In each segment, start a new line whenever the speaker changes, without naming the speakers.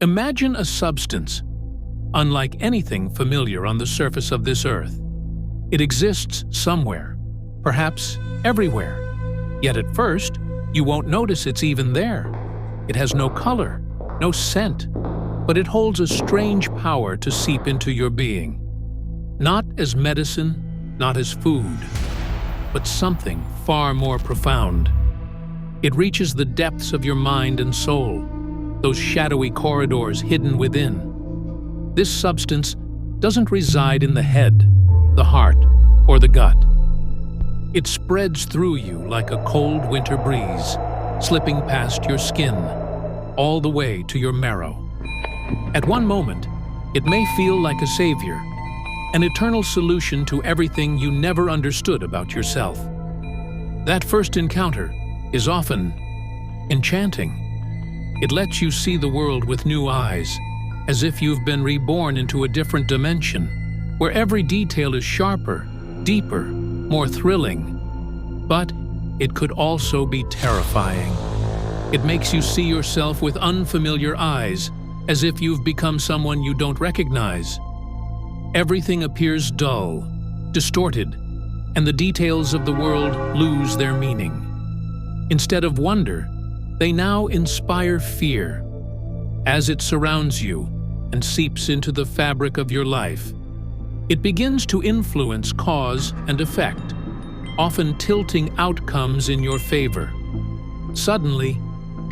Imagine a substance, unlike anything familiar on the surface of this earth. It exists somewhere, perhaps everywhere. Yet at first, you won't notice it's even there. It has no color, no scent, but it holds a strange power to seep into your being. Not as medicine, not as food, but something far more profound. It reaches the depths of your mind and soul, those shadowy corridors hidden within. This substance doesn't reside in the head, the heart, or the gut. It spreads through you like a cold winter breeze, slipping past your skin, all the way to your marrow. At one moment, it may feel like a savior, an eternal solution to everything you never understood about yourself. That first encounter is often enchanting. It lets you see the world with new eyes, as if you've been reborn into a different dimension, where every detail is sharper, deeper, more thrilling. But it could also be terrifying. It makes you see yourself with unfamiliar eyes, as if you've become someone you don't recognize. Everything appears dull, distorted, and the details of the world lose their meaning. Instead of wonder, they now inspire fear. As it surrounds you and seeps into the fabric of your life, it begins to influence cause and effect, often tilting outcomes in your favor. Suddenly,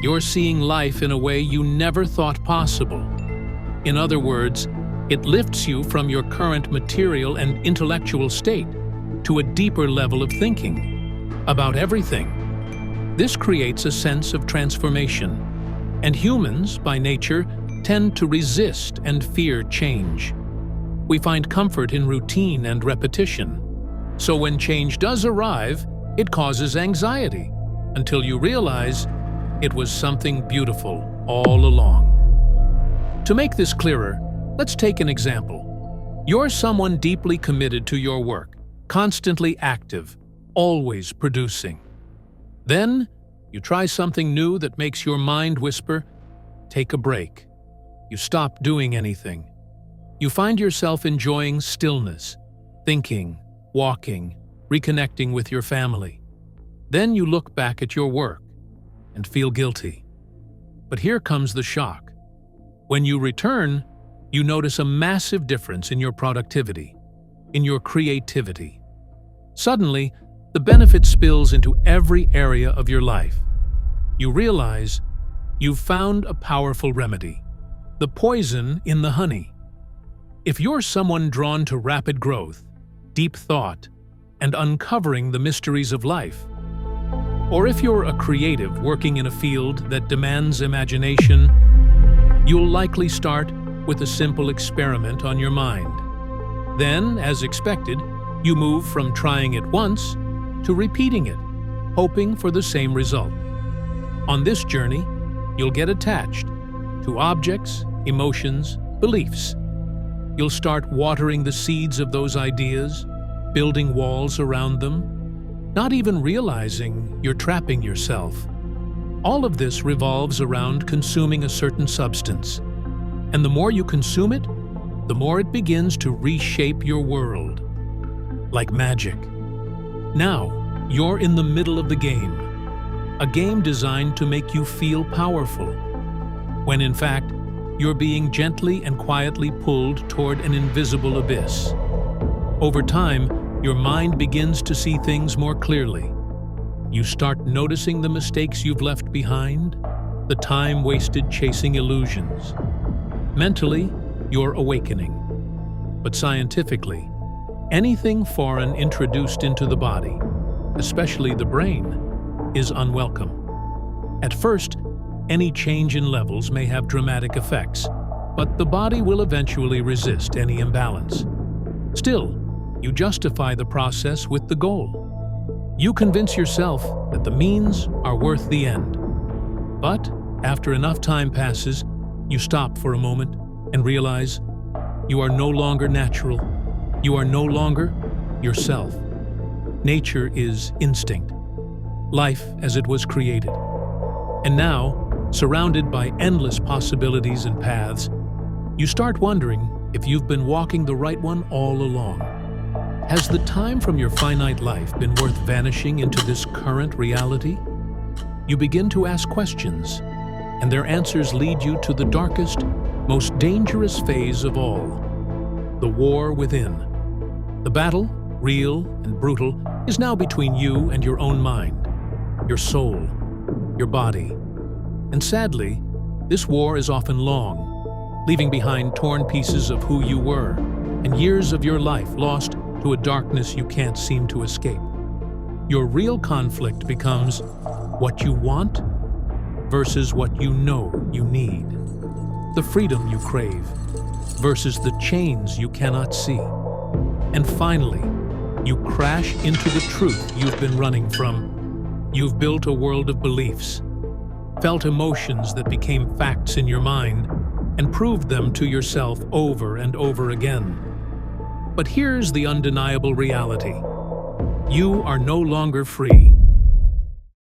you're seeing life in a way you never thought possible. In other words, it lifts you from your current material and intellectual state to a deeper level of thinking about everything. This creates a sense of transformation, and humans, by nature, tend to resist and fear change. We find comfort in routine and repetition. So when change does arrive, it causes anxiety, until you realize it was something beautiful all along. To make this clearer, let's take an example. You're someone deeply committed to your work, constantly active, always producing. Then, you try something new that makes your mind whisper, take a break. You stop doing anything. You find yourself enjoying stillness, thinking, walking, reconnecting with your family. Then you look back at your work and feel guilty. But here comes the shock. When you return, you notice a massive difference in your productivity, in your creativity. Suddenly, the benefit spills into every area of your life. You realize you've found a powerful remedy, the poison in the honey. If you're someone drawn to rapid growth, deep thought, and uncovering the mysteries of life, or if you're a creative working in a field that demands imagination, you'll likely start with a simple experiment on your mind. Then, as expected, you move from trying it once to repeating it, hoping for the same result. On this journey, you'll get attached to objects, emotions, beliefs. You'll start watering the seeds of those ideas, building walls around them, not even realizing you're trapping yourself. All of this revolves around consuming a certain substance. And the more you consume it, the more it begins to reshape your world. Like magic. Now, you're in the middle of the game. A game designed to make you feel powerful, when in fact, you're being gently and quietly pulled toward an invisible abyss. Over time, your mind begins to see things more clearly. You start noticing the mistakes you've left behind, the time wasted chasing illusions. Mentally, you're awakening. But scientifically, anything foreign introduced into the body, especially the brain, is unwelcome. At first, any change in levels may have dramatic effects, but the body will eventually resist any imbalance. Still, you justify the process with the goal. You convince yourself that the means are worth the end. But after enough time passes, you stop for a moment and realize you are no longer natural. You are no longer yourself. Nature is instinct, life as it was created. And now, Surrounded by endless possibilities and paths, you start wondering if you've been walking the right one all along. Has the time from your finite life been worth vanishing into this current reality? You begin to ask questions, and their answers lead you to the darkest, most dangerous phase of all, the war within. The battle, real and brutal, is now between you and your own mind, your soul, your body. And sadly, this war is often long, leaving behind torn pieces of who you were and years of your life lost to a darkness you can't seem to escape. Your real conflict becomes what you want versus what you know you need. The freedom you crave versus the chains you cannot see. And finally, you crash into the truth you've been running from. You've built a world of beliefs, felt emotions that became facts in your mind, and proved them to yourself over and over again. But here's the undeniable reality. You are no longer free.